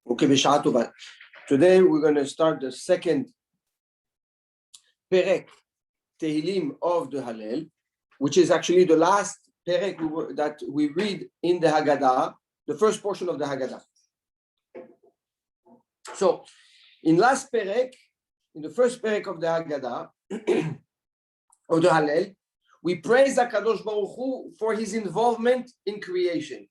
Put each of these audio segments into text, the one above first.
Okay, בשעה טובה. Today we're going to start the second Perek Tehillim of the Hallel, which is actually the last Perek that we read in the Haggadah, the first portion of the Haggadah. So, in last Perek, in the first Perek of the Haggadah, of the Hallel, we praise HaKadosh Baruch Hu for his involvement in creation.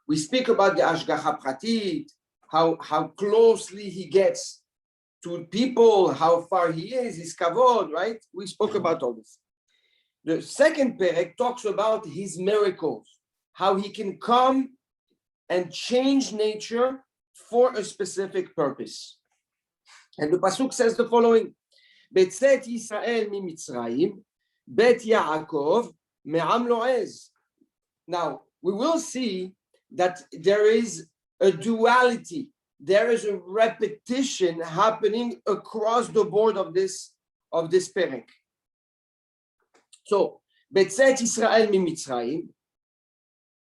We speak about the Ashgacha Pratit, how closely he gets to people, how far he is, his kavod, right? We spoke about all this. The second Perek talks about his miracles, how he can come and change nature for a specific purpose. And the Pasuk says the following, Betzet Yisrael mi Mitzrayim, Bet Yaakov me'am lo'ez. Now, we will see that there is a duality. There is a repetition happening across the board of this perek. So, Betzet Israel mi Mitzrayim,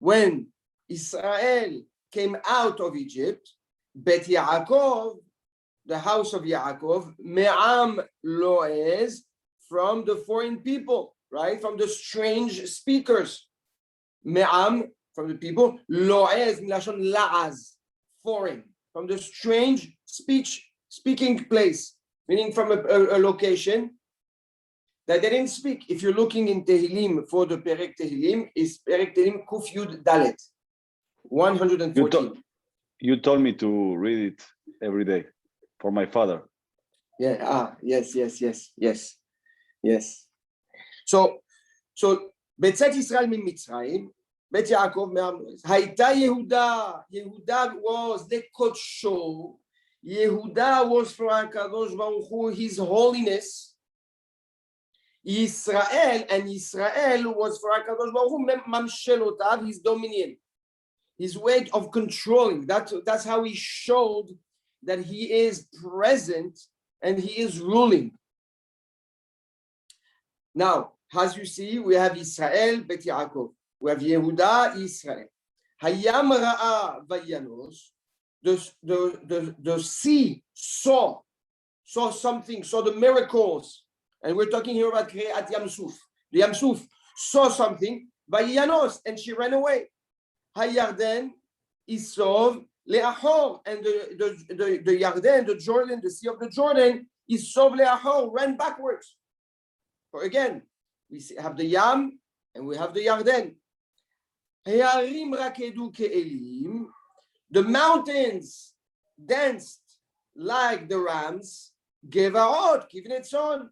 when Israel came out of Egypt, Bet Yaakov, the house of Yaakov, me'am lo'ez, from the foreign people, right? From the strange speakers. Me'am, from the people, lo'ez, milashon la'az, foreign, from the strange speaking place, meaning from a location that they didn't speak. If you're looking in Tehillim for the Perek Tehillim, is Perek Tehillim Kuf Yud Dalet, 114. You told me to read it every day for my father. Yeah, yes. So Betzet Israel min Mitzrayim, Bet Yaakov me'am lo'ez. Hayta Yehuda. Yehuda was the Kodsho. Yehuda was for HaKadosh Baruch Hu, his holiness. Israel was for HaKadosh Baruch Hu, mamshelotav, his dominion, his way of controlling. That's how he showed that he is present and he is ruling. Now, as you see, we have Israel, Bet Yaakov. We have Yehuda, Israel. Hayam ra'a vayanos. The sea saw something, saw the miracles. And we're talking here about Kriyat Yam Suf. The Yam Suf saw something, vayanos, and she ran away. Hayarden isov le'achor. And the Yarden, the Jordan, the sea of the Jordan, isov le'achor, ran backwards. So again, we have the Yam and we have the Yarden. The mountains danced like the rams, Gevarot, Kivnetzon,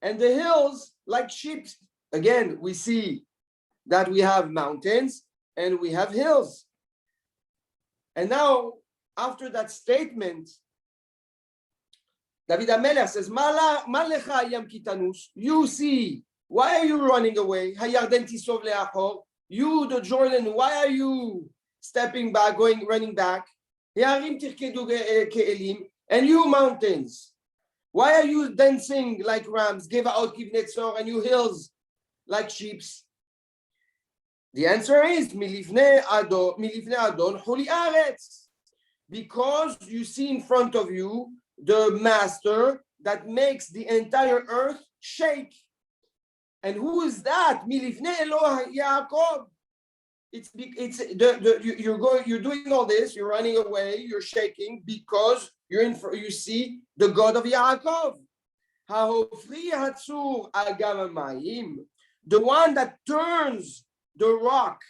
and the hills like sheep. Again, we see that we have mountains and we have hills. And now, after that statement, David HaMelech says, "Ma lecha yam kitanus." You see, why are you running away? Hayarden tisov le'achor. You, the Jordan, why are you stepping back, running back? And you, mountains, why are you dancing like rams? Give out kivnetzor, and you hills like sheep. The answer is milifne adon holi aretz, because you see in front of you the master that makes the entire earth shake. And who is that? Milifne Eloah Yaakov. You're doing all this. You're running away. You're shaking because you see the God of Yaakov. The one that turns the rock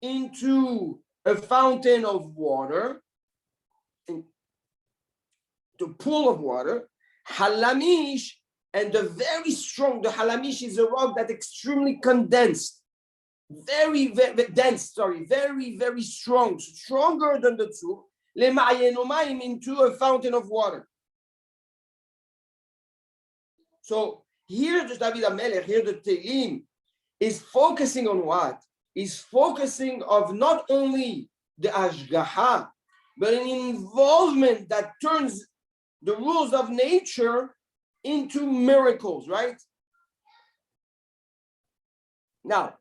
into a fountain of water, the pool of water. Halamish. And the halamish is a rock that's extremely condensed, very dense, very, very strong, stronger than the two, into a fountain of water. So here the David HaMelech, here the Tehillim, is focusing on what? Is focusing of not only the Ashgaha, but an involvement that turns the rules of nature into miracles, right? Now,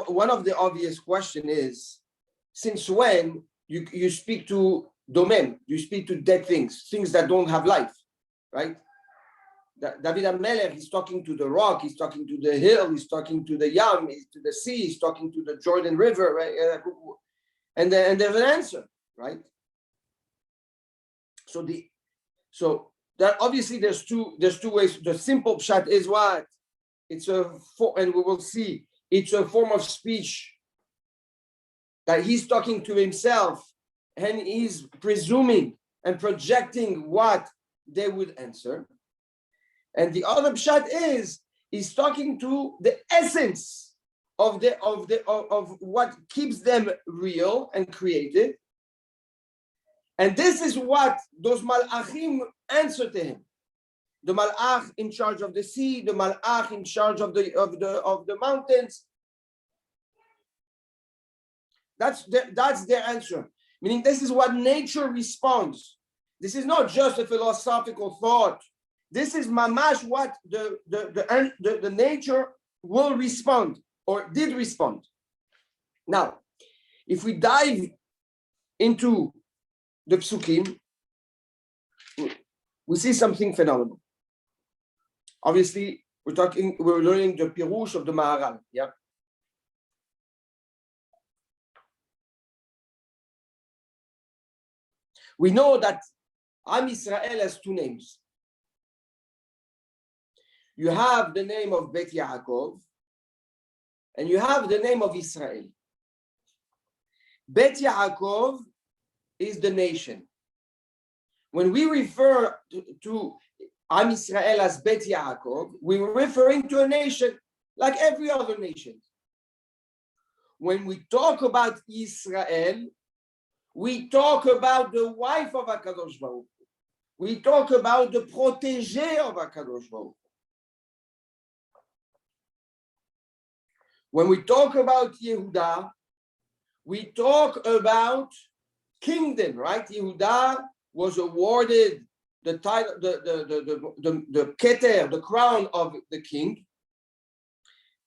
one of the obvious question is, since when you speak to domain, you speak to dead things that don't have life, right? David HaMelech, he's talking to the rock, he's talking to the hill, he's talking to the yam, to the sea, he's talking to the Jordan River, right? And there's an answer, right? So that obviously there's two ways. The simple pshat is what? And we will see, it's a form of speech that he's talking to himself and he's presuming and projecting what they would answer. And the other pshat is he's talking to the essence of what keeps them real and creative. And this is what those malachim answer to him. The malach in charge of the sea, the malach in charge of the mountains. That's their answer. Meaning, this is what nature responds. This is not just a philosophical thought. This is mamash what the nature will respond or did respond. Now, if we dive into the psukim, we see something phenomenal. Obviously, we're learning the pirush of the Maharal. Yeah. We know that Am Yisrael has two names. You have the name of Bet Yaakov, and you have the name of Israel. Bet Yaakov is the nation. When we refer to Am Yisrael as Bet Yaakov, we're referring to a nation like every other nation. When we talk about Israel, we talk about the wife of HaKadosh Baruch Hu. We talk about the protégé of HaKadosh Baruch Hu. When we talk about Yehuda, we talk about kingdom, right? Yehuda was awarded the title, the keter, the crown of the king.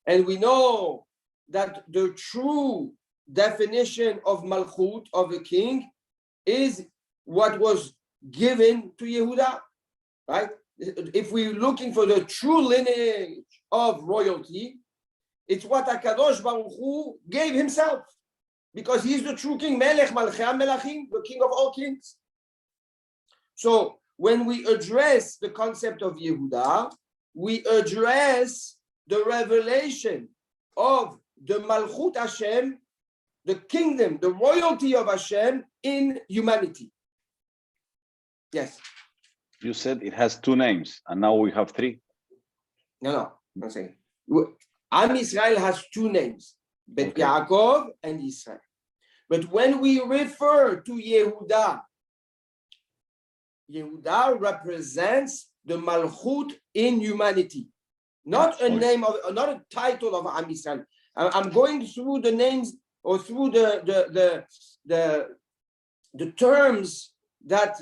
And we know that the true definition of malchut, of a king, is what was given to Yehuda, right? If we're looking for the true lineage of royalty, it's what HaKadosh Baruch Hu gave himself, because he's the true king, Melech Malchei HaMelachim, the king of all kings. So when we address the concept of Yehuda, we address the revelation of the Malchut Hashem, the kingdom, the royalty of Hashem in humanity. Yes. You said it has two names, and now we have three. No, I'm saying. Am Israel has two names, Bet Yaakov and Israel. But when we refer to Yehuda, Yehuda represents the Malchut in humanity, not a name of, not a title of Am Israel. I'm going through the names or through the terms that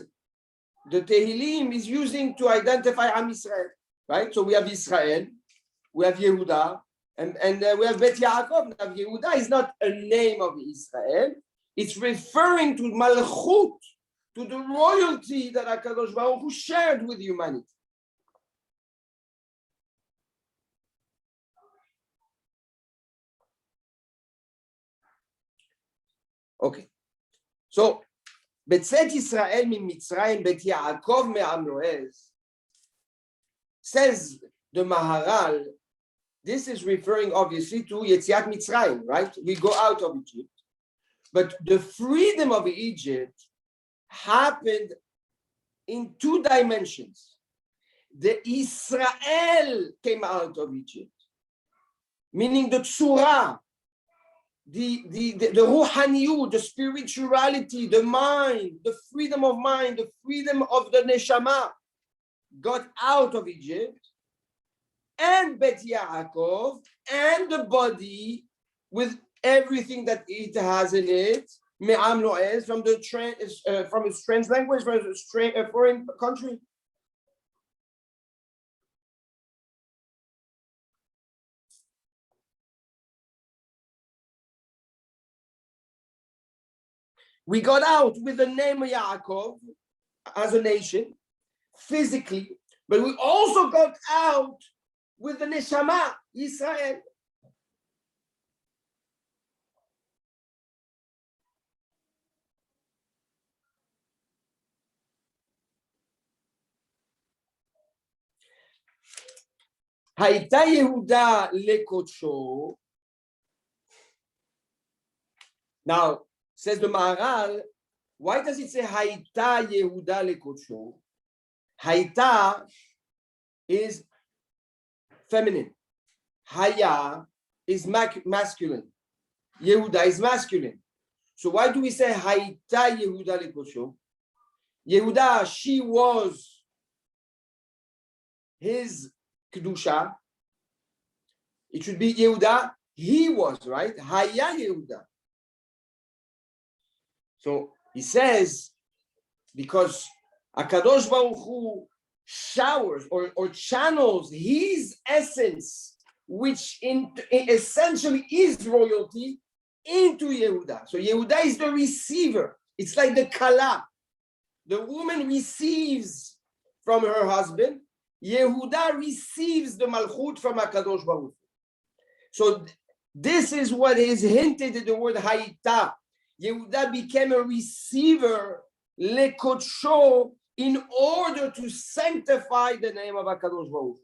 the Tehillim is using to identify Am Israel, right? So we have Israel, we have Yehuda, and we have Bet Yaakov. Now, Yehuda is not a name of Israel. It's referring to Malchut, to the royalty that HaKadosh Baruch Hu shared with humanity. Okay. So, Betzet Yisrael miMitzrayim Bet Yaakov me'am Loez, says the Maharal, this is referring obviously to Yetziat Mitzrayim, right? We go out of Egypt. But the freedom of Egypt happened in two dimensions. The Israel came out of Egypt, meaning the tzura, the ruhaniyut, the spirituality, the mind, the freedom of mind, the freedom of the neshama got out of Egypt, and Bet Yaakov, and the body with everything that it has in it, me'am lo'ez, from from a strange language, from a foreign country. We got out with the name of Yaakov as a nation, physically, but we also got out with the neshama, Israel. הייתה יהודה לקודשו. Now, says the Maharal, why does it say הייתה יהודה לקודשו? הייתה is feminine. Haya is masculine. Yehuda is masculine. So why do we say הייתה יהודה לקודשו? Yehuda, she was his Kedusha. It should be Yehuda, he was, right? Haya Yehuda. So he says, because HaKadosh Baruch Hu showers or channels his essence, which essentially is royalty, into Yehuda. So Yehuda is the receiver. It's like the Kala. The woman receives from her husband. Yehuda receives the Malchut from HaKadosh Baruch Hu. So this is what is hinted in the word Hayita. Yehuda became a receiver, lekodsho, in order to sanctify the name of HaKadosh Baruch Hu.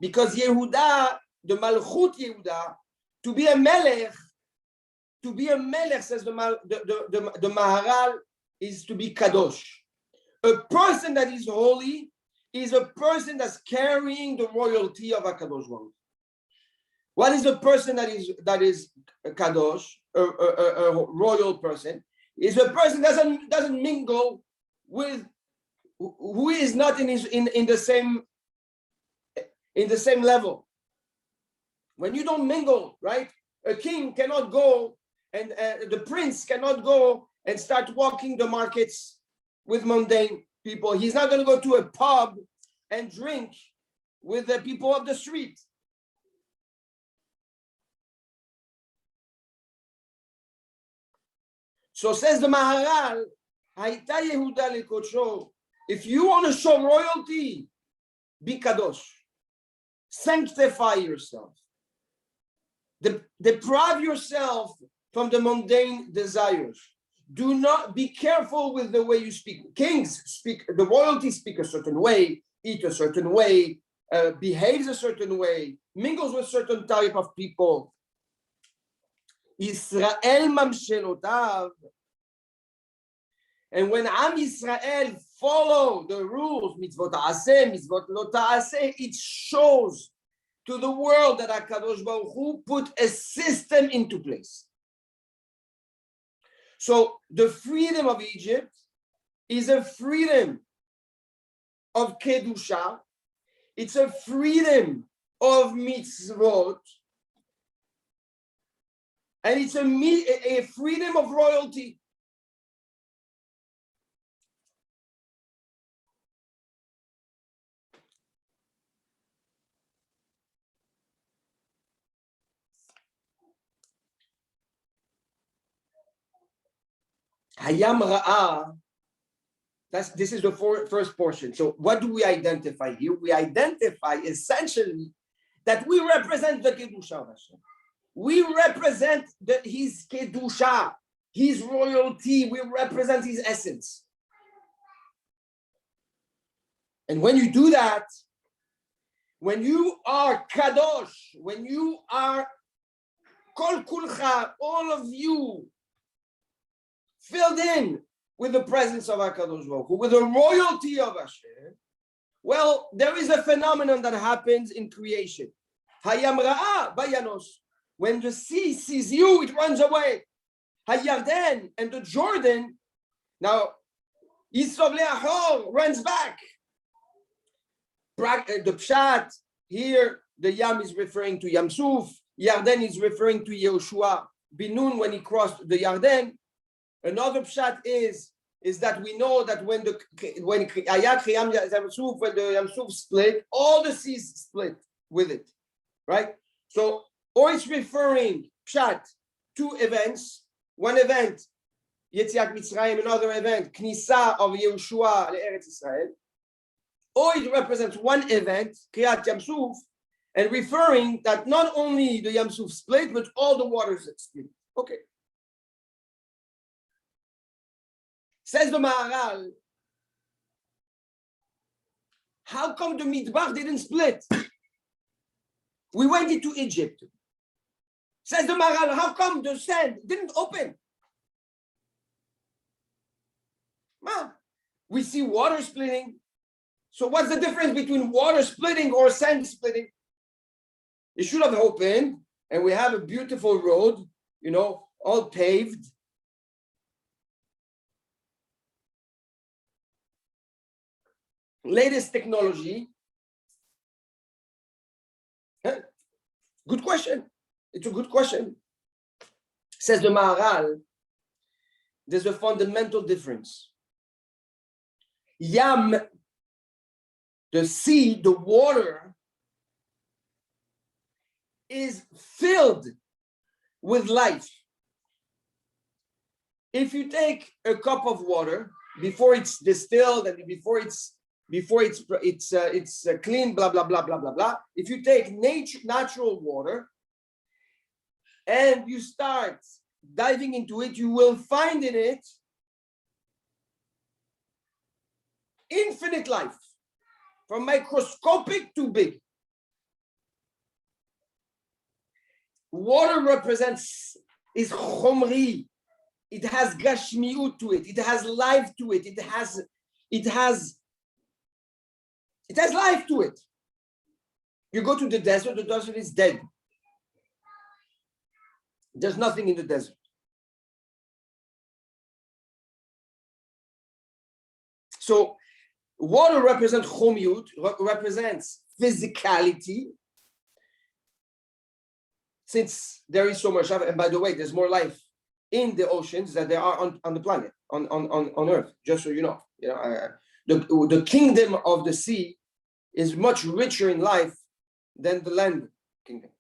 Because Yehuda, the Malchut Yehuda, to be a melech, says the Maharal, is to be kadosh. A person that is holy is a person that's carrying the royalty of HaKadosh Baruch Hu. What is a person that is a kadosh, a royal person? Is a person doesn't mingle with who is not in the same level. When you don't mingle, right? A king cannot go, and the prince cannot go and start walking the markets with mundane people. He's not going to go to a pub and drink with the people of the street. So says the Maharal, Hayta Yehuda lekodsho. If you want to show royalty, be kadosh. Sanctify yourself. Deprive yourself from the mundane desires. Do not be careful with the way you speak. Kings speak, the royalty speak a certain way, eat a certain way, behaves a certain way, mingles with certain type of people. Israel mamshelotav. And when Am Yisrael follow the rules, mitzvot ta'aseh, mitzvot lo ta'aseh, it shows to the world that HaKadosh Baruch Hu put a system into place. So the freedom of Egypt is a freedom of Kedusha. It's a freedom of mitzvot. And it's a freedom of royalty. Hayam Ra'ah, this is the first portion. So what do we identify here? We identify essentially that we represent the Kedusha of Hashem. We represent his Kedusha, his royalty. We represent his essence. And when you do that, when you are Kadosh, when you are Kol Kulcha, all of you, filled in with the presence of HaKadosh Baruch Hu, with the royalty of Hashem, well, there is a phenomenon that happens in creation. Hayam Ra'ah Bayanos. When the sea sees you, it runs away. Hayarden and the Jordan, now Yisov Le'achor runs back. The Pshat, here the Yam is referring to Yam Suf, Yarden is referring to Yehoshua Binun when he crossed the Yarden. Another pshat is that we know that when the Yam Suf split, all the seas split with it, right? So or it's referring, Pshat, two events. One event, Yetziat Mitzrayim, another event, Knisa of Yehoshua Eretz Israel. Or it represents one event, Kriyat Yam Suf, and referring that not only the Yam Suf split, but all the waters that split. Okay. Says the Maharal, how come the Midbar didn't split? We went into Egypt. Says the Maharal, how come the sand didn't open? We see water splitting. So what's the difference between water splitting or sand splitting? It should have opened, and we have a beautiful road, all paved. Latest technology. Good question. It's a good question. Says the Maharal, there's a fundamental difference. Yam, the sea, the water, is filled with life. If you take a cup of water before it's distilled and before it's clean, blah blah blah blah blah blah. If you take natural water and you start diving into it, you will find in it infinite life, from microscopic to big. Water is chomri. It has gashmiut to it. It has life to it. It has life to it. You go to the desert is dead. There's nothing in the desert. So water represents chomiyut, represents physicality. Since there is so much of it, and by the way, there's more life in the oceans than there are on the planet, on Earth, just so you know. The kingdom of the sea is much richer in life than the land kingdom.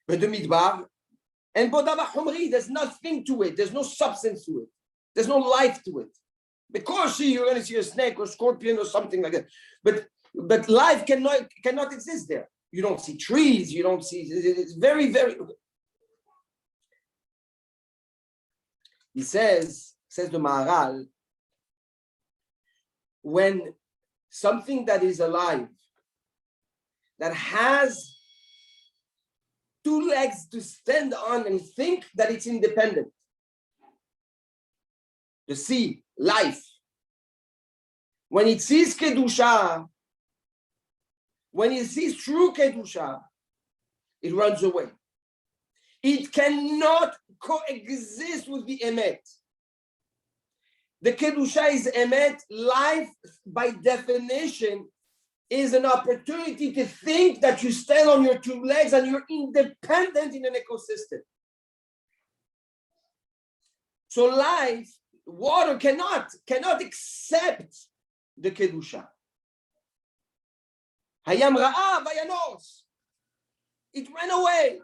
But the Midbar, and Bodava Humri, there's nothing to it. There's no substance to it. There's no life to it. Of course, you're going to see a snake or scorpion or something like that. But life cannot exist there. You don't see trees. You don't see. It's very, very. He says the Maharal, when something that is alive, that has two legs to stand on and think that it's independent, the sea, life, when it sees Kedusha, when it sees true Kedusha, it runs away. It cannot coexist with the Emet. The Kedusha is Emet. Life, by definition, is an opportunity to think that you stand on your two legs and you're independent in an ecosystem. So life, water cannot accept the Kedusha. Hayam Ra'a Vayanos. It ran away.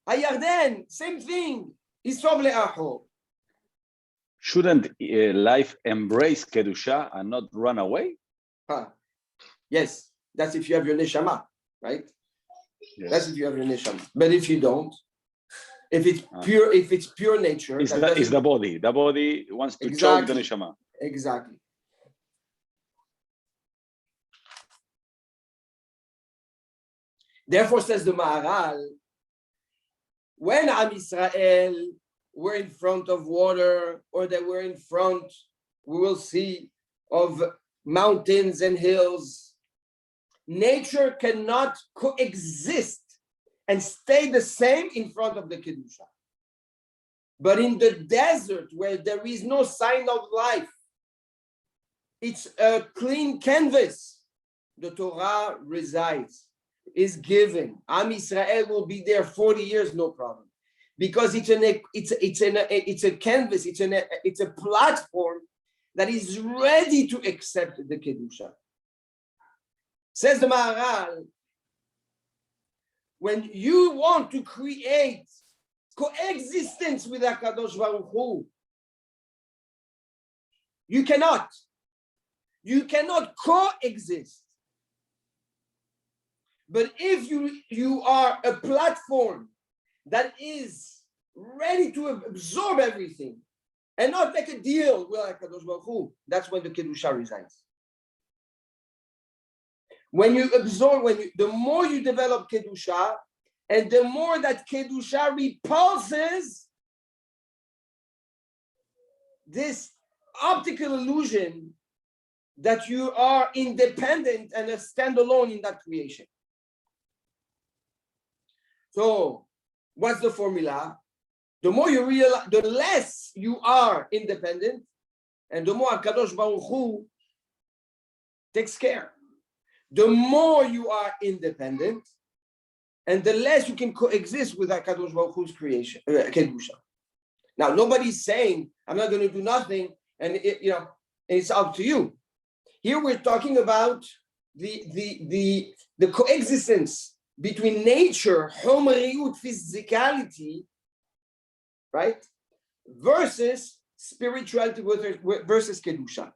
Hayarden, same thing. Isov le'acho. Shouldn't life embrace Kedusha and not run away? Yes, that's if you have your neshama, right? Yes. That's if you have your neshama. But if you don't, if it's pure nature, it's the body. The body wants to choke the neshama. Exactly. Therefore, says the Maharal, when Am Yisrael were in front of water, or they were in front, we will see, of mountains and hills, nature cannot coexist and stay the same in front of the Kedusha. But in the desert, where there is no sign of life, it's a clean canvas. The Torah resides, is given. Am Yisrael will be there 40 years, no problem, because it's a canvas, it's a platform that is ready to accept the Kedusha. Says the Maharal, when you want to create coexistence with HaKadosh Baruch Hu, you cannot coexist. But if you are a platform that is ready to absorb everything and not make a deal with HaKadosh Baruch Hu, that's when the Kedusha resides. When you absorb, the more you develop Kedusha, and the more that Kedusha repulses this optical illusion that you are independent and a standalone in that creation. So, what's the formula? The more you realize, the less you are independent, and the more HaKadosh Baruch Hu takes care. The more you are independent, and the less you can coexist with HaKadosh Baruch Hu's creation, Kedusha. Now, nobody's saying, I'm not going to do nothing, and it's up to you. Here we're talking about the coexistence between nature, homeriyut, physicality, right, versus spirituality versus Kedusha.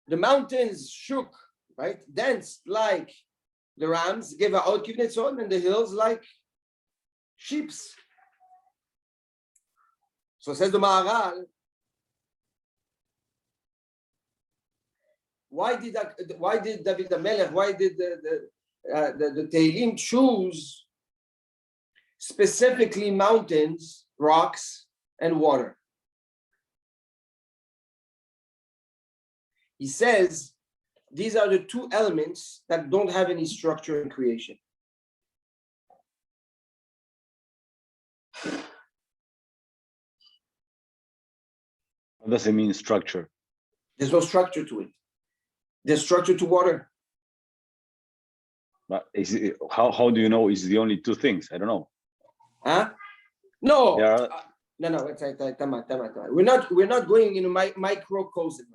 The mountains shook, right? Danced like the rams, gave out kivnetzon, and the hills like sheeps. So says the Maharal, why did David HaMelech, why did the Tehillim choose specifically mountains, rocks, and water? He says these are the two elements that don't have any structure in creation. What does it mean, structure? There's no structure to it. There's structure to water. But how do you know it's the only two things? I don't know. Huh? No. No. We're not going into microcosm.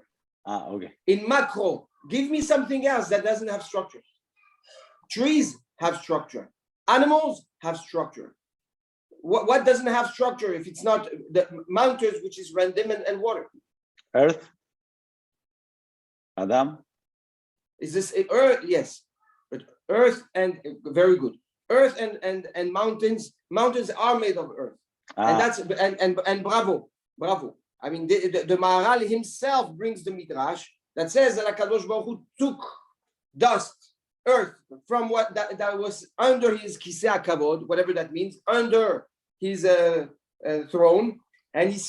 Okay. In macro, give me something else that doesn't have structure. Trees have structure. Animals have structure. What doesn't have structure if it's not the mountains, which is random and water? Earth. Adam. Is this earth? Yes, but earth and very good. Earth and mountains. Mountains are made of earth, and that's and bravo. I mean, the Maharal himself brings the midrash that says that HaKadosh Baruch Hu took dust, earth, from what that was under his kisei hakavod, whatever that means, under his throne, and he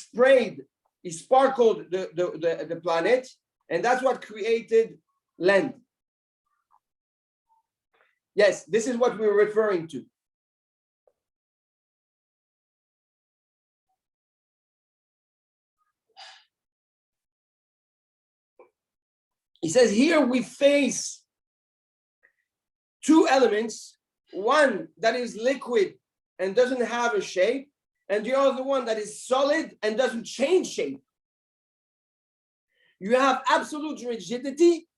sparkled the planet, and that's what created land. Yes, this is what we're referring to. He says here we face two elements, one that is liquid and doesn't have a shape, and the other one that is solid and doesn't change shape. You have absolute rigidity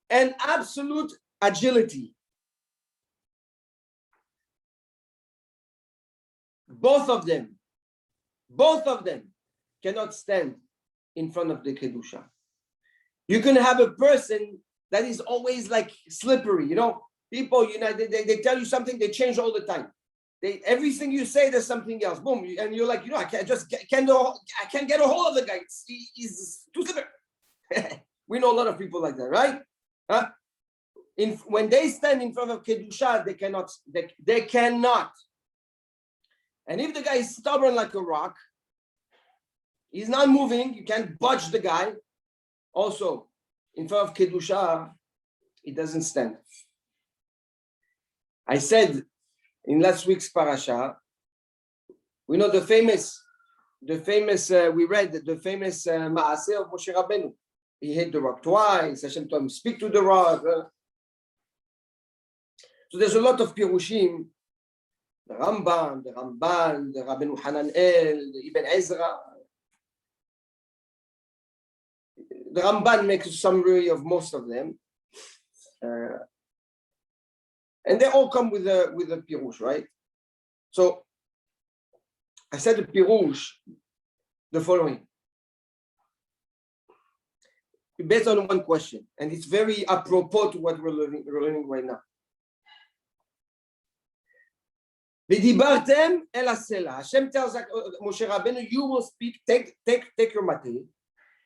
and absolute agility. Both of them cannot stand in front of the Kedusha. You can have a person that is always like slippery, people, they tell you something, they change all the time. Everything you say, there's something else. Boom, and you're like, I can't get a hold of the guy. He's too slippery. We know a lot of people like that, right? When they stand in front of Kedusha, they cannot. And if the guy is stubborn like a rock, he's not moving, you can't budge the guy. Also, in front of Kedusha, it doesn't stand. I said in last week's parasha, we know we read the famous Maaseh of Moshe Rabbeinu. He hit the rock twice, Hashem told him, speak to the rock. So there's a lot of Pirushim, the Rambam, the Ramban, the Rabbeinu Hananel, the Ibn Ezra. The Ramban makes a summary of most of them. And they all come with a Pirush, right? So I said the Pirush, the following. Based on one question, and it's very apropos to what we're learning right now. ודיברתם אל הסלע. Hashem tells Moshe Rabbeinu, you will speak, take your mate,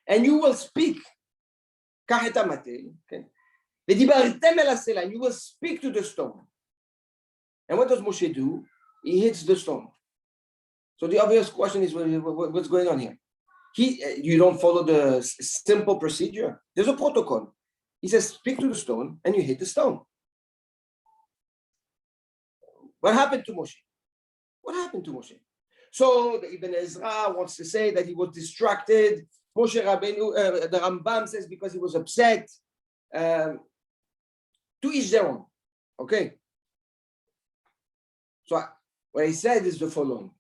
and you will speak. קח את המטה, כן? ודיברתם אל הסלע, and you will speak to the stone. And what does Moshe do? He hits the stone. So the obvious question is, what's going on here? You don't follow the simple procedure. There's a protocol. He says, speak to the stone, and you hit the stone. What happened to Moshe? What happened to Moshe? So the Ibn Ezra wants to say that he was distracted. Moshe Rabbeinu, the Rambam says because he was upset. To each their own. Okay. So what he said is the following.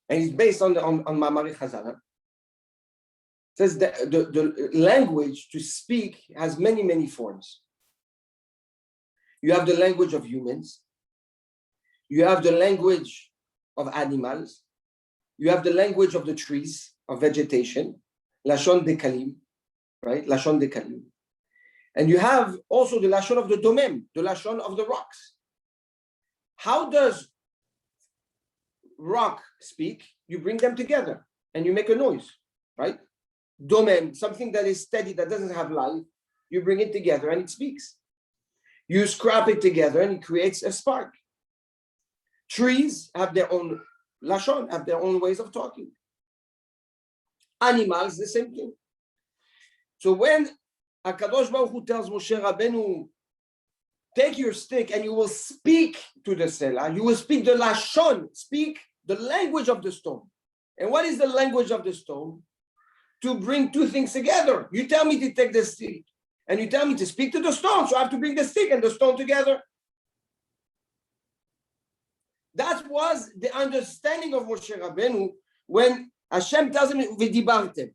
And it's based on Ma'amari Chazal. It says that the language to speak has many, many forms. You have the language of humans. You have the language of animals. You have the language of the trees, of vegetation. Lashon Dekalim, right? Lashon Dekalim. And you have also the Lashon of the Domem, the Lashon of the rocks. How does rock speak? You bring them together and you make a noise, right? Domem, something that is steady, that doesn't have life, you bring it together and it speaks. You scrap it together and it creates a spark. Trees have their own lashon, have their own ways of talking. Animals, the same thing. So when HaKadosh Baruch Hu tells Moshe Rabbeinu, take your stick and you will speak to the Selah, you will speak the lashon, speak the language of the stone. And what is the language of the stone? To bring two things together. You tell me to take the stick and you tell me to speak to the stone, so I have to bring the stick and the stone together. That was the understanding of Moshe Rabbeinu when Hashem tells him, "V'dibartem."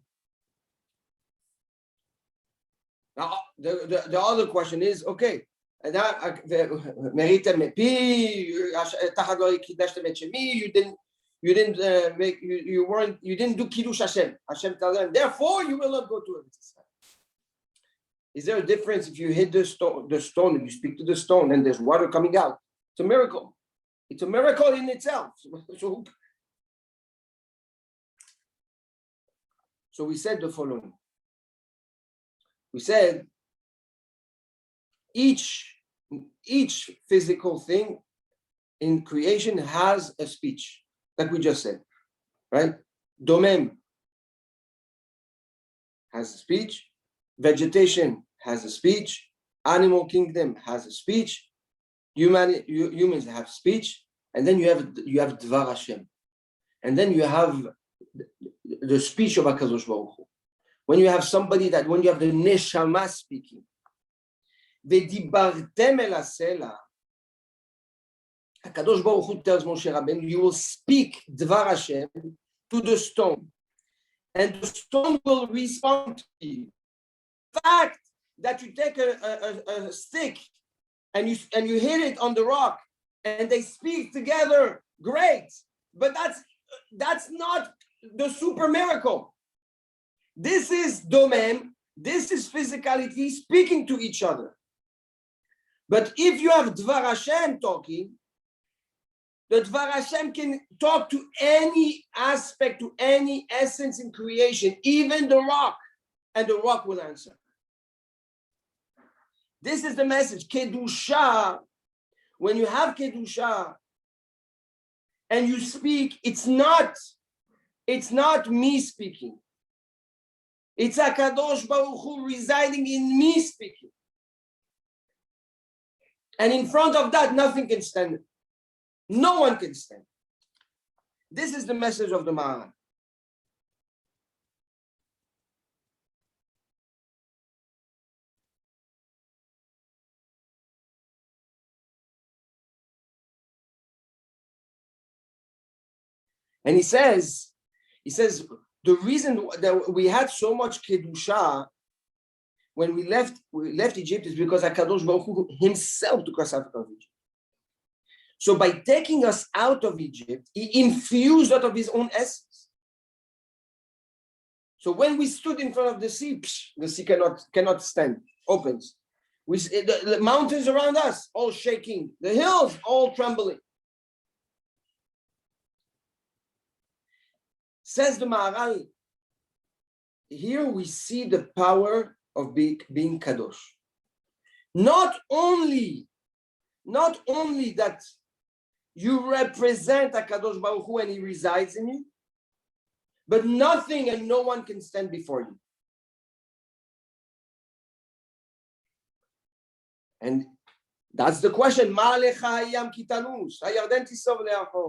Now, the other question is, okay, you didn't do Kiddush Hashem. Hashem tells them, therefore you will not go to Eretz Yisrael. Is there a difference if you hit the stone and you speak to the stone and there's water coming out? It's a miracle. It's a miracle in itself. So we said the following. We said each physical thing in creation has a speech, like we just said, right? Domem has a speech, vegetation has a speech, animal kingdom has a speech, humans have speech, and then you have Dvar Hashem, and then you have the speech of HaKadosh Baruch Hu. When you have when you have the neshama speaking, v'dibartem el hasela, HaKadosh Baruch Hu tells Moshe Rabbeinu, you will speak Dvar Hashem to the stone, and the stone will respond to you. The fact that you take a stick and you hit it on the rock and they speak together, great, but that's not the super miracle. This is domem, this is physicality speaking to each other. But if you have Dvar Hashem talking, the Dvar Hashem can talk to any aspect, to any essence in creation, even the rock, and the rock will answer. This is the message. Kedusha, when you have Kedusha and you speak, it's not me speaking. It's HaKadosh Baruch Hu residing in me speaking. And in front of that, nothing can stand. No one can stand. This is the message of the Maharan. And he says, the reason that we had so much kedusha when we left Egypt is because HaKadosh Baruch Hu himself took us out of Egypt. So by taking us out of Egypt, he infused out of his own essence. So when we stood in front of the sea cannot stand, opens. The mountains around us all shaking, the hills all trembling. Says the Maharal, here we see the power of being kadosh. Not only that you represent HaKadosh Baruch Hu and he resides in you, but nothing and no one can stand before you. And that's the question.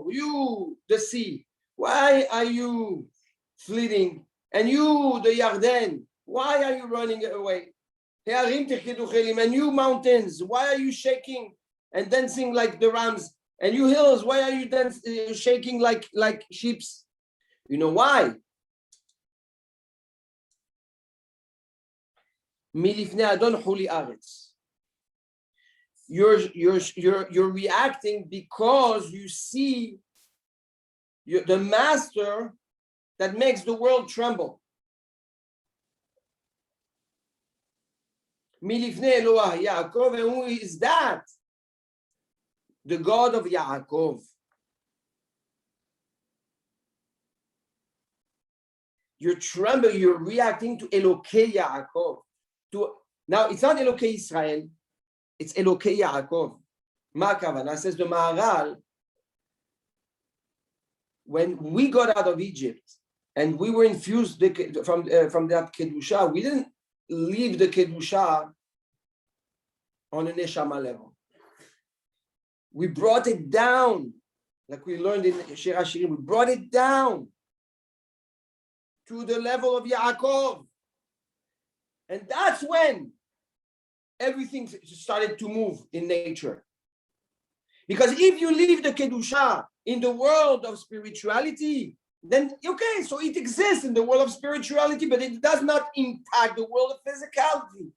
You, the sea, why are you fleeting? And you, the Yarden, why are you running away? And you mountains, why are you shaking and dancing like the rams? And you hills, why are you shaking like sheep? You know why? You're reacting because you see the master that makes the world tremble. Milifnei Eloah Yaakov, and who is that? The God of Yaakov. You're trembling, you're reacting to Elokei Yaakov. Now, it's not Elokei Israel, it's Elokei Yaakov. Ma Kavana, says the Maharal, when we got out of Egypt and we were infused from that Kedusha, we didn't leave the Kedusha on a Neshama level. We brought it down, like we learned in Shir HaShirim, we brought it down to the level of Yaakov. And that's when everything started to move in nature. Because if you leave the Kedusha in the world of spirituality, then okay, so it exists in the world of spirituality, but it does not impact the world of physicality.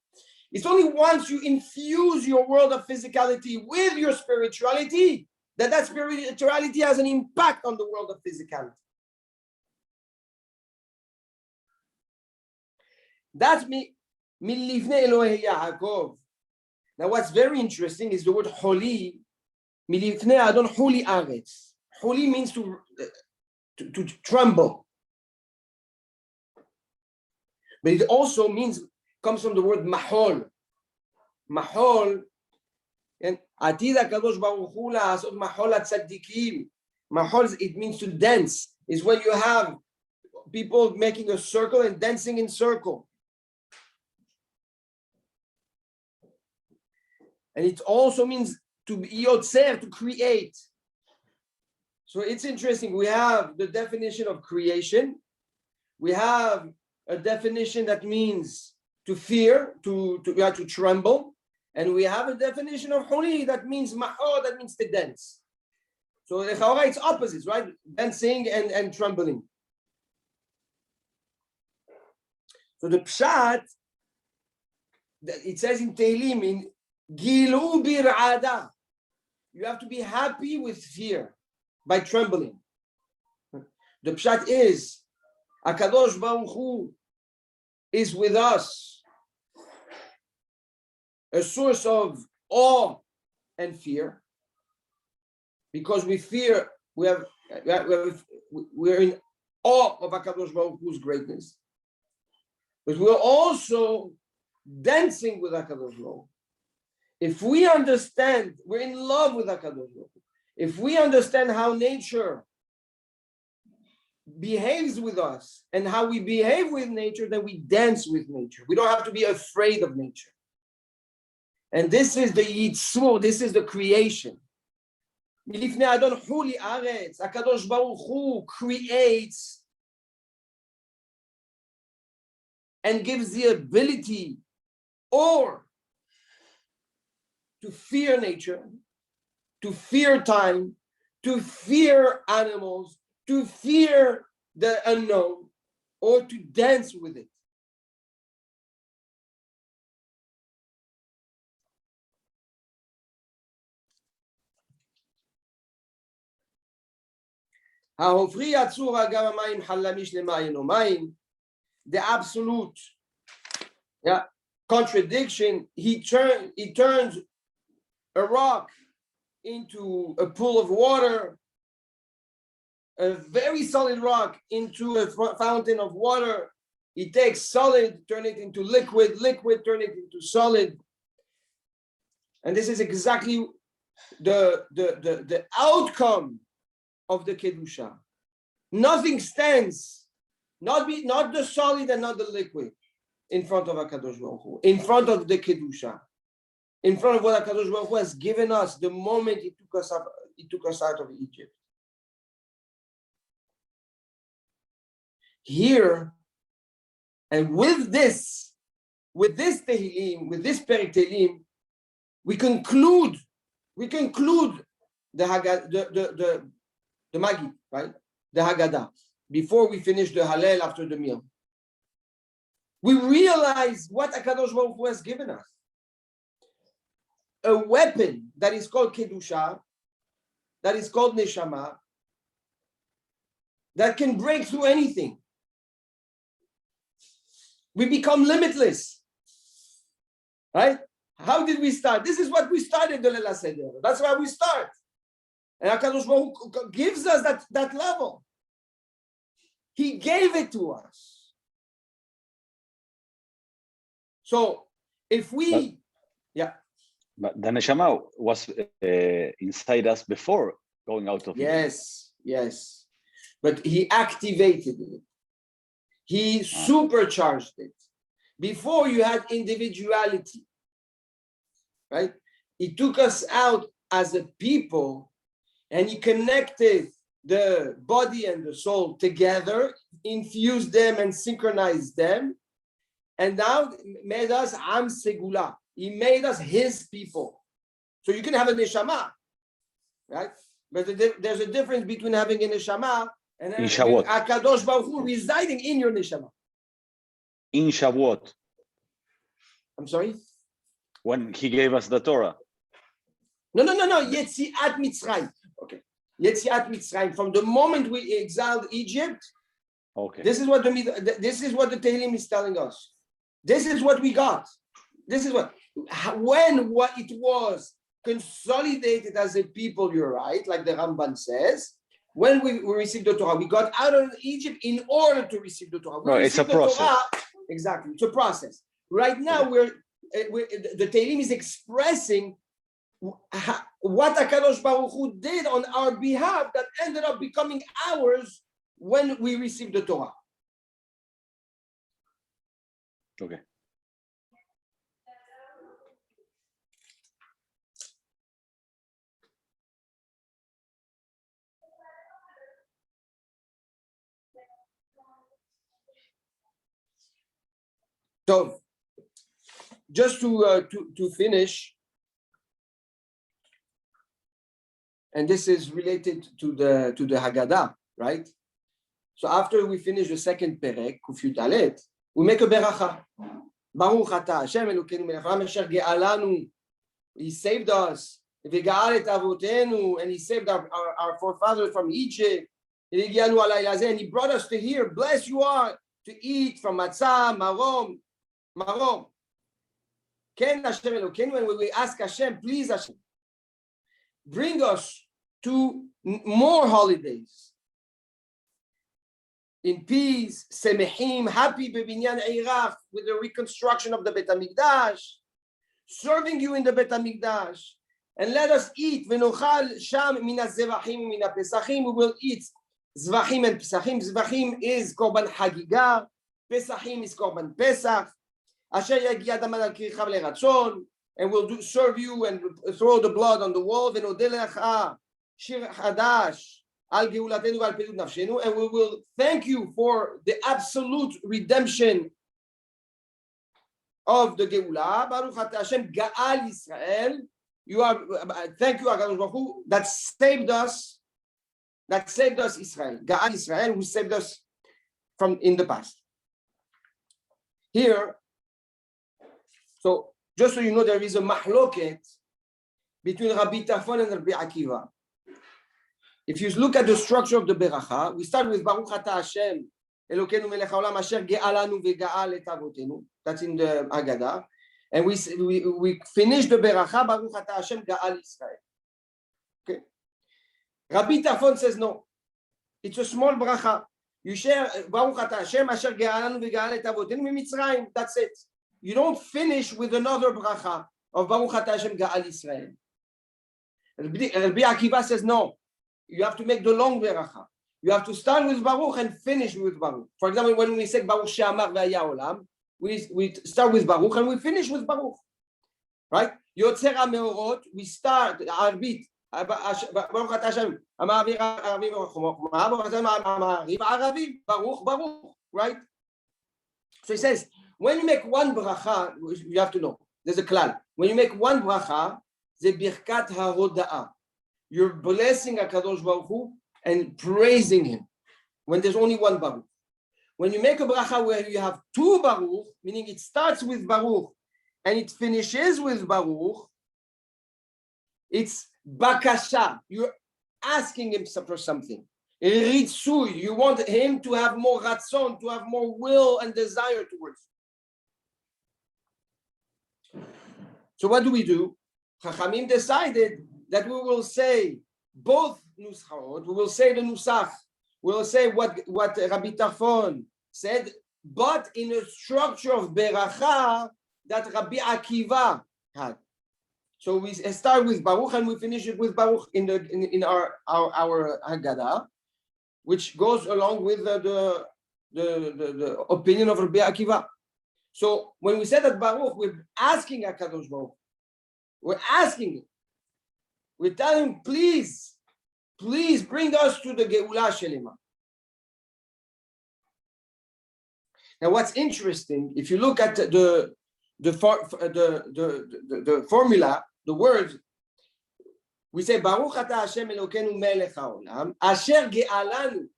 It's only once you infuse your world of physicality with your spirituality that spirituality has an impact on the world of physicality. That's me. Milifnei Elohei Yaakov. Now, what's very interesting is the word holi. Milifnei Adon holi aretz. Holi means to tremble, but it also comes from the word mahol. Mahol, and Atid HaKadosh Baruch Hu la'asot mahol hatzadikim. Mahol, it means to dance. Is when you have people making a circle and dancing in circle. And it also means to be yotzer, to create. So it's interesting. We have the definition of creation. We have a definition that means to fear, to tremble. And we have a definition of holi that means mahor, that means to dance. So it's opposites, right? Dancing and trembling. So the pshat, it says in Tehillim, in Gilu bir'ada, you have to be happy with fear by trembling. The pshat is HaKadosh Baruch Hu is with us, a source of awe and fear, because we fear, we're in awe of HaKadosh Baruch Hu's greatness, but we're also dancing with HaKadosh Baruch Hu. If we understand, we're in love with HaKadosh Baruch Hu. If we understand how nature behaves with us and how we behave with nature, then we dance with nature. We don't have to be afraid of nature. And this is the Yitzur, this is the creation. Milifnei Adon huli aretz, HaKadosh Baruch Hu creates and gives the ability or to fear nature, to fear time, to fear animals, to fear the unknown or to dance with it. The absolute contradiction, he turns a rock into a pool of water, a very solid rock into a fountain of water. He takes solid, turn it into liquid, liquid, turn it into solid. And this is exactly the outcome of the Kedusha. Nothing stands, not the solid and not the liquid, in front of HaKadosh Baruch Hu, in front of the Kedusha, in front of what HaKadosh Baruch Hu has given us the moment he took us out of Egypt. Here, and with this Tehillim, with this Perek Tehillim, we conclude the Magid, right? The Haggadah, before we finish the Hallel after the meal. We realize what HaKadosh Baruch Hu has given us. A weapon that is called Kedusha, that is called Neshama, that can break through anything. We become limitless. Right? How did we start? This is what we started the Leila Seder. That's why we start. And HaKadosh Baruch Hu gives us that level. He gave it to us. So if we, But the neshama was inside us before going out of Egypt. Yes. But he activated it. He supercharged it. Before you had individuality, right? He took us out as a people and he connected the body and the soul together, infused them and synchronized them. And now made us Am Segula. He made us his people. So you can have a neshama, right? But there's a difference between having a neshama and HaKadosh Baruch Hu residing in your neshama. In Shavuot. I'm sorry? When he gave us the Torah. No. Yetziat Mitzrayim. Okay. Yetziat Mitzrayim. From the moment we exiled Egypt, okay. This is what the Tehillim is telling us. This is what we got. This is what it was consolidated as a people, you're right, like the Ramban says. When we received the Torah, we got out of Egypt in order to receive the Torah. It's a process. Torah, exactly, it's a process. Right now, the Tehillim is expressing what HaKadosh Baruch Hu did on our behalf that ended up becoming ours when we received the Torah. Okay. So, just to finish, and this is related to the Haggadah, right? So after we finish the second perek, Kuf Yud Dalet, we make a beracha. Baruch Ata Hashem Elokeinu melech haolam asher ge'alanu. He saved us. V'ge'al et avotenu, and he saved our forefathers from Egypt. And he brought us to here. Blessed you are to eat from matzah, marom. Ken Hashem Elokeinu, and when we ask Hashem, please Hashem, bring us to more holidays. In peace, semechim, happy bebinyan eirach, with the reconstruction of the Bet HaMikdash, serving you in the Bet HaMikdash, and let us eat. V'nochal sham min hazevachim min hapesachim. We will eat zvachim and pesachim. Zvachim is korban hagiga. Pesachim is korban pesach. Asher yagia daman al kirchav leratzon, and we'll serve you and throw the blood on the wall. V'nodeh lecha shir hadash. And we will thank you for the absolute redemption of the Geulah. Baruch Ata Hashem Ga'al Yisrael. Thank you, HaKadosh Baruch Hu, that saved us that saved us, Israel. Ga'al Israel, who saved us from in the past. Here, so just so you know, there is a mahloket between Rabbi Tarfon and Rabbi Akiva. If you look at the structure of the beracha, we start with Baruch Ata Hashem, Elokeinu melech haolam asher ge'alanu ve'ga'al et avotenu. That's in the Haggadah. And we finish the beracha, Baruch Ata Hashem Ga'al Israel. Okay. Rabbi Tarfon says no. It's a small bracha. You share Baruch Ata Hashem asher ge'alanu ve'ga'al et avotenu miMitzrayim. That's it. You don't finish with another bracha of Baruch Ata Hashem Ga'al Israel. Rabbi Akiva says no. You have to make the long beracha. You have to start with Baruch and finish with Baruch. For example, when we say Baruch She'amar ve'haya olam, we start with Baruch and we finish with Baruch. Right? Yotzer HaMeorot, we start Arbit. Baruch Ata Hashem. Amar Aravi, Baruch. Right? So he says, when you make one bracha, you have to know. There's a klal. When you make one bracha, the birkat haroda'ah. You're blessing HaKadosh Baruch Hu and praising Him when there's only one Baruch. When you make a bracha where you have two Baruch, meaning it starts with Baruch and it finishes with Baruch, it's bakasha. You're asking Him for something. Ritzui. You want Him to have more ratzon, to have more will and desire towards you. So what do? Chachamim decided that we will say both nuschaot. We will say the nusach. We will say what Rabbi Tarfon said, but in a structure of beracha that Rabbi Akiva had. So we start with Baruch and we finish it with Baruch in our Haggadah, which goes along with the opinion of Rabbi Akiva. So when we say that Baruch, we're asking HaKadosh Baruch. We're asking Him. We tell Him, please bring us to the Geulah Shelema. Now, what's interesting, if you look at the formula, the words, we say Baruch Ata Hashem Elokeinu Melech Haolam, Asher Ge'alanu,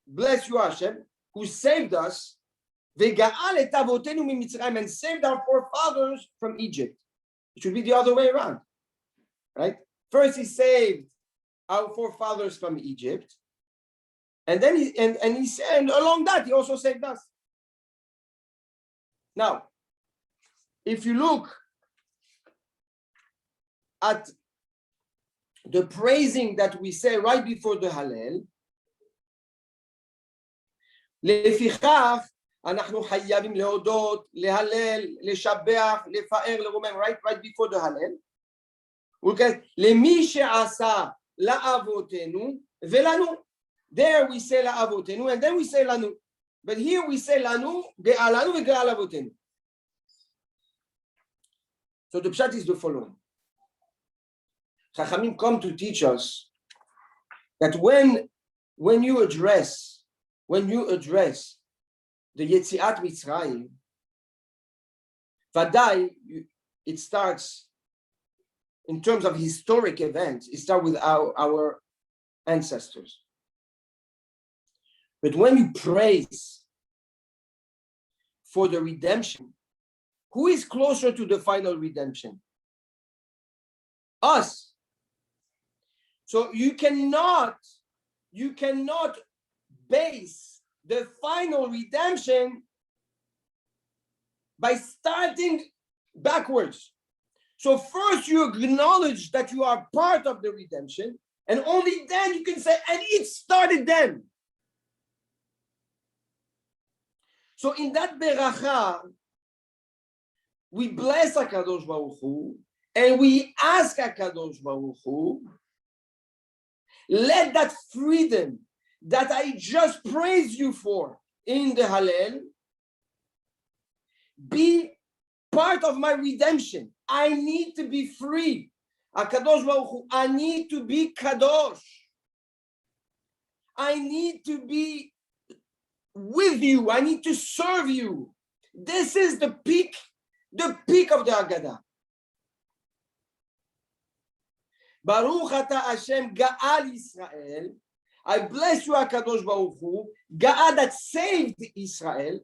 bless you Hashem, who saved us, Ve'ga'al et avotenu miMitzrayim, and saved our forefathers from Egypt. It should be the other way around, right? First, He saved our forefathers from Egypt, and then he said, and along that He also saved us. Now, if you look at the praising that we say right before the Hallel, לפיכך אנחנו חייבים להודות, להלל, לשבח, לפאר, לרומם, right before the Hallel. למי שעשה לאבותינו ולנו. There we say לאבותינו and then we say לנו. But here we say לנו, גאלנו וגאל אבותינו. So the pshat is the following. Chachamim come to teach us that when you address the Yetziat Mitzrayim, Vadai, it starts in terms of historic events. It starts with our ancestors. But when you praise for the redemption, who is closer to the final redemption? Us. So you cannot base the final redemption by starting backwards. So first you acknowledge that you are part of the redemption, and only then you can say, and it started then. So in that beracha, we bless HaKadosh Baruch Hu, and we ask HaKadosh Baruch Hu, let that freedom that I just praised you for in the Hallel be part of my redemption. I need to be free. HaKadosh Baruch Hu, I need to be Kadosh. I need to be with you. I need to serve you. This is the peak of the Haggadah. Baruch Ata Hashem Ga'al Yisrael, I bless you, HaKadosh Baruch Hu, God that saved Israel.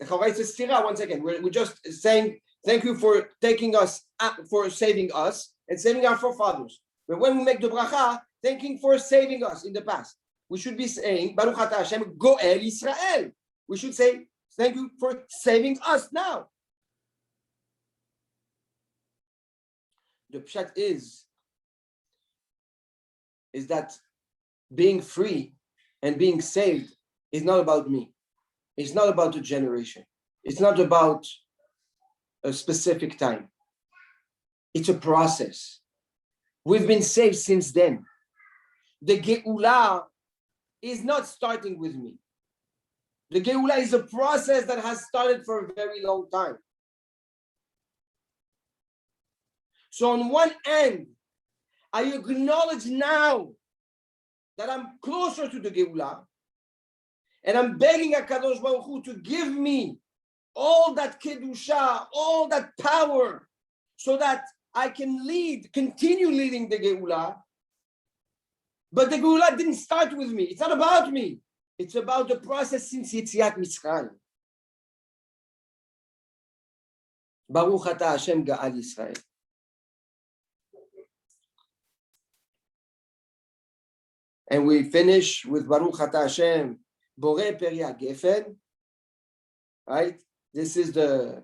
Once again, we're just saying thank you for taking us, for saving us and saving our forefathers. But when we make the bracha, thanking for saving us in the past, we should be saying Baruch Ata Hashem Goel Israel. We should say thank you for saving us now. The pshat is that being free and being saved is not about me. It's not about a generation. It's not about a specific time. It's a process. We've been saved since then. The Geula is not starting with me. The Geula is a process that has started for a very long time. So on one end, I acknowledge now that I'm closer to the Geula, and I'm begging HaKadosh Baruch Hu to give me all that Kedusha, all that power, so that I can continue leading the Geula. But the Geula didn't start with me. It's not about me. It's about the process since Yetziat Mitzrayim. Baruch Ata Hashem Ga'al Yisrael. And we finish with Baruch Ata Hashem Borei Peri HaGefen. Right? This is the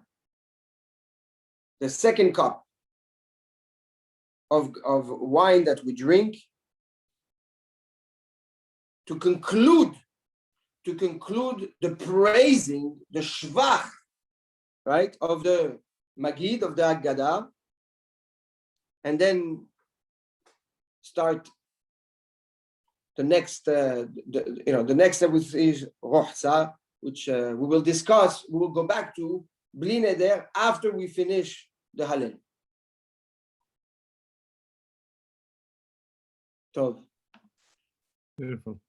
second cup of wine that we drink to conclude the praising, the shvach, right, of the Magid, of the Haggadah, and then start the next, the next step is Rohza, which we will discuss. We will go back to Bli Neder after we finish the Hallel. Tov. Beautiful.